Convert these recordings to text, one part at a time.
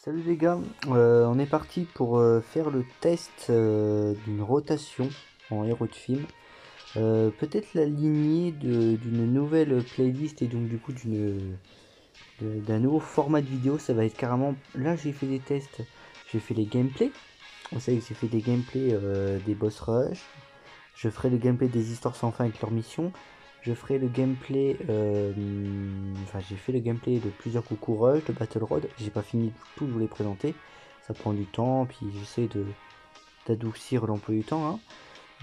Salut les gars, on est parti pour faire le test d'une rotation en héros de film. Peut-être la lignée d'une nouvelle playlist et donc du coup d'un nouveau format de vidéo. Ça va être carrément... Là j'ai fait des tests, j'ai fait les gameplays. Vous savez que j'ai fait des gameplays des boss rush. Je ferai le gameplay des histoires sans fin avec leur mission. Je ferai le gameplay, enfin j'ai fait le gameplay de plusieurs coucou rush, de Battle Road. J'ai pas fini tout de vous les présenter. Ça prend du temps, puis j'essaie d'adoucir l'emploi du temps,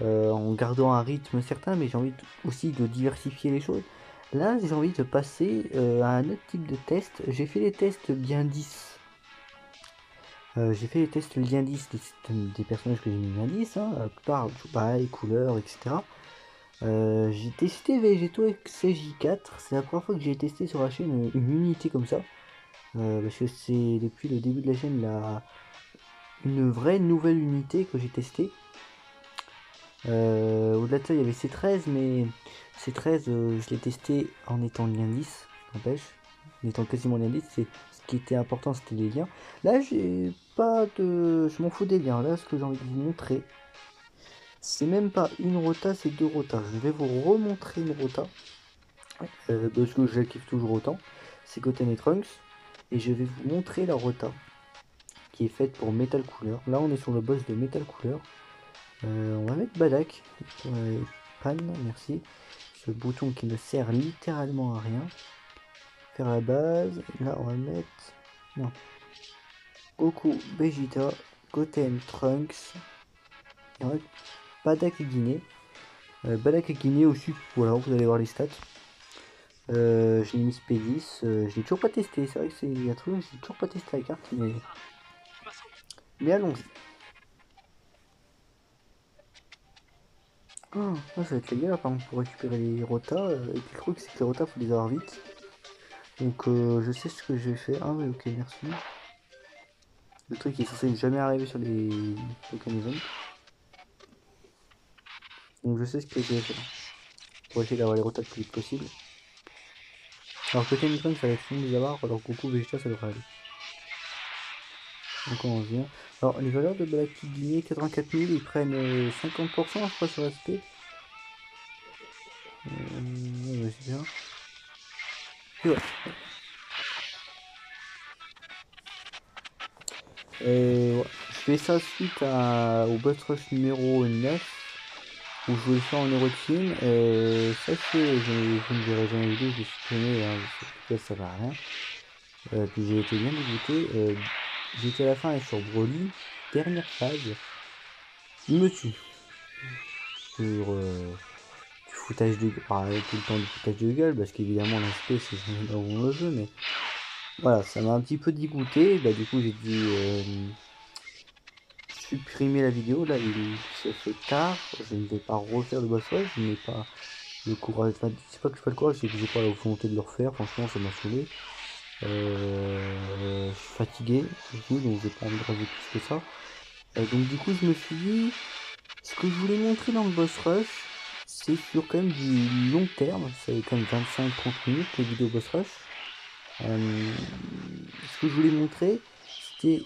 hein, en gardant un rythme certain, mais j'ai envie aussi de diversifier les choses. Là, j'ai envie de passer à un autre type de test. J'ai fait les tests bien 10. J'ai fait les tests lien 10 des personnages que j'ai mis lien 10, hein, plupart pareil, couleurs, etc. J'ai testé Vegeto XJ4, c'est la première fois que j'ai testé sur la chaîne une unité comme ça. Parce que c'est depuis le début de la chaîne une vraie nouvelle unité que j'ai testée. Au-delà de ça, il y avait C13, mais C13, je l'ai testé en étant lien 10, n'empêche. En étant quasiment lien 10, ce qui était important, c'était les liens. Là, j'ai pas de... Je m'en fous des liens. Là, ce que j'ai envie de vous montrer, c'est même pas une rota, c'est deux rotas. Je vais vous remontrer une rota. Parce que je la kiffe toujours autant. C'est Goten et Trunks. Et je vais vous montrer la rota qui est faite pour Metal Cooler. Là, on est sur le boss de Metal Cooler. On va mettre Badak. Pan, merci. Ce bouton qui ne sert littéralement à rien. Faire la base. Là, on va mettre. Non. Goku, Vegeta, Goten, Trunks. Et on va mettre Badak et Guinée. Badak et Guinée aussi. Voilà, vous allez voir les stats. Je l'ai mis P10. Je l'ai toujours pas testé. C'est vrai que c'est un truc, j'ai toujours pas testé la carte, mais allons-y. Ah, ça va être les gars par contre pour récupérer les rotas. Et puis le truc c'est que les rotas faut les avoir vite. Donc je sais ce que je vais faire. Ah ouais, ok, merci. Le truc est censé jamais arriver sur les Pokémon. Donc je sais ce que je vais faire pour essayer d'avoir les rotas le plus vite possible. Alors côté Nitron ça va être long de les avoir, alors Goku Vegeta ça devrait aller. Donc on vient. Alors les valeurs de Black Guinée 84 000, ils prennent 50% je crois sur SP. Ouais, c'est bien. Et ouais. Ouais. Je fais ça suite au boss rush numéro 9 où je voulais le faire en euro de film. Sachez, je ne verrai jamais la vidéo, je l'ai supprimé, hein, parce que ça va à rien. Puis j'ai été bien dégoûté. J'étais à la fin sur Broly, dernière phase. Il me tue. Sur du foutage de gueule. Pas tout le temps du foutage de gueule, parce qu'évidemment l'aspect c'est là où on le veut, mais voilà, ça m'a un petit peu dégoûté. Bah, du coup j'ai dû supprimer la vidéo. Là il se fait tard. Je ne vais pas refaire le boss rush, je n'ai pas le courage. Enfin, c'est pas que je fais le courage, c'est que j'ai pas la volonté de le refaire. Franchement, ça m'a saoulé. Je suis fatigué, du coup, donc j'ai pas envie de rajouter plus que ça. Donc du coup, je me suis dit, ce que je voulais montrer dans le boss rush, c'est sur quand même du long terme. C'est quand même 25-30 minutes les vidéos boss rush. Ce que je voulais montrer, c'était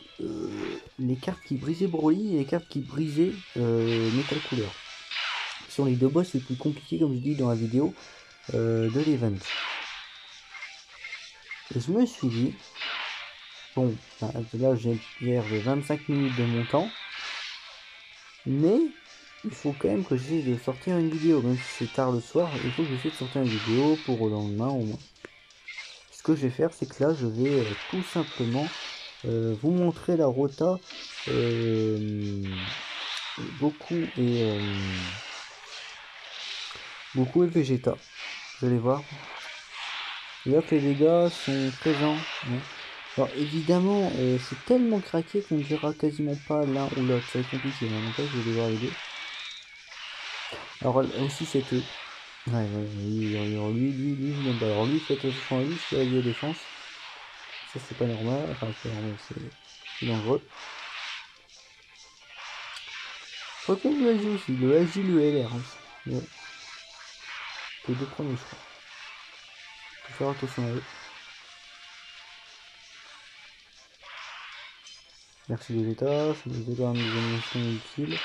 les cartes qui brisaient Broly et les cartes qui brisaient Metal Cooler. Ce sont les deux boss les plus compliqués, comme je dis dans la vidéo, de l'event. Et je me suis dit, bon, là j'ai perdu 25 minutes de mon temps, mais il faut quand même que j'essaie de sortir une vidéo, même si c'est tard le soir, il faut que j'essaie de sortir une vidéo pour le lendemain au moins. Ce que je vais faire, c'est que là je vais tout simplement vous montrer la rota beaucoup et Vegeta. Vous allez voir. Et là que les dégâts sont présents. Hein. Alors évidemment, c'est tellement craqué qu'on ne verra quasiment pas l'un ou l'autre. Ça va être compliqué, hein. Donc là, je vais devoir l'aider. Alors aussi cette... Ouais, alors lui, je l'aime pas. Alors lui, faites attention à lui, c'est la défense. Ça, c'est pas normal. Enfin, c'est normal, c'est dangereux. Je crois qu'il y a le AG aussi. Le AG, le LR aussi. Ouais. Les deux premiers, je crois. Faut faire attention à eux. Merci Vegeta, ça nous aidera à nous émotions utiles.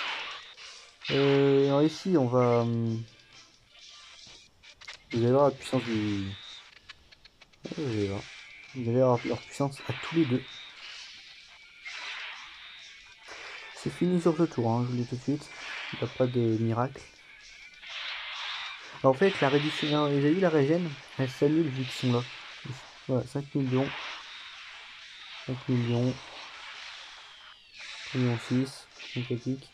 Alors ici, on va... vous allez voir la puissance du... Vous allez voir. Vous allez avoir leur puissance à tous les deux. C'est fini sur ce tour, hein, je vous le dis tout de suite. Il n'y a pas de miracle. Alors, en fait, la réduction... Vous avez vu la régène? Elle s'annule vu qu'ils sont là. Voilà, 5 millions. 5 millions. 1 million 6. Sympathique.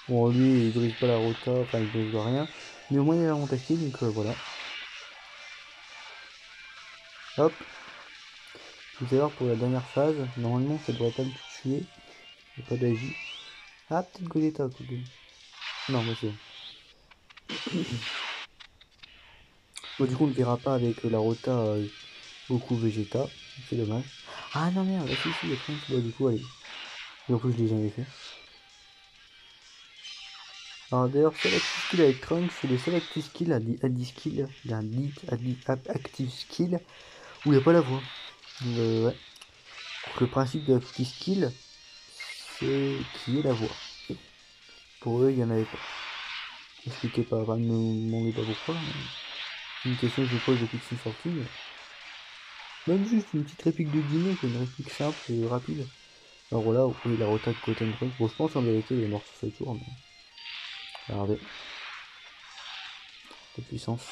Bon, lui, il brise pas la rota, enfin, il brise rien. Mais au moins, il a l'avantage, donc voilà. Hop. Vous allez voir pour la dernière phase. Normalement, ça devrait pas me tuer. Il n'y a pas d'agi. Ah, peut-être Gogeta. Non, moi c'est bon. Bon, du coup, on ne verra pas avec la rota beaucoup Vegeta. C'est dommage. Ah non, merde, si, si, il y a Trunks. Bon, du coup, allez. Et en plus, je l'ai jamais fait. Alors d'ailleurs, seul active skill avec Trunks, c'est le seul active skill à 10 skills. Il y a un 10 active skill où il n'y a pas la voix. Ouais. Donc, le principe de l'active skill, c'est qui est la voix. Pour eux, il n'y en avait pas. Expliquez pas, enfin, ne me demandez pas pourquoi. C'est une question que je pose depuis que c'est sorti. Même juste une petite réplique de dîner, quoi, une réplique simple et rapide. Alors voilà, vous pouvez la rota de côté de Trunks. Bon, je pense en vérité, il est mort sur ce tour. Mais... regardez. La puissance.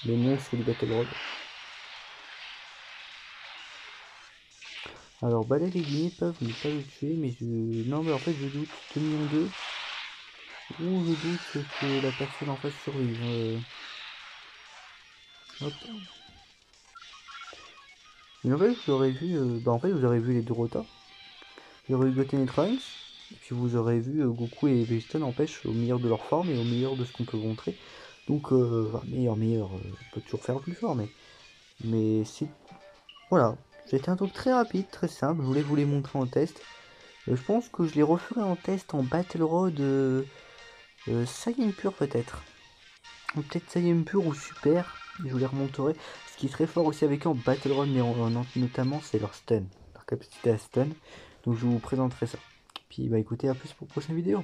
Les monstres du Battle Road. Alors, balai les guillemets peuvent ne pas le tuer, mais je... non, mais en fait, je doute 2 millions 2. Ou je doute que la personne en face survive. Hop. Mais en fait, vous aurez vu... bah, en fait, vous aurez vu les deux rotas. Vous aurez eu Goten et Trunks. Et puis vous aurez vu Goku et Vegeta n'empêche au meilleur de leur forme et au meilleur de ce qu'on peut montrer. Donc, enfin, meilleur, on peut toujours faire plus fort, mais c'est... Voilà. C'était un truc très rapide, très simple. Je voulais vous les montrer en test. Je pense que je les referai en test en Battle Road Saiyan pur peut-être. Ou peut-être Saiyan pur ou super. Je vous les remonterai. Ce qui serait fort aussi avec eux en Battle Road, mais notamment, c'est leur stun. Leur capacité à stun. Donc je vous présenterai ça. Puis bah écoutez, à plus pour la prochaine vidéo.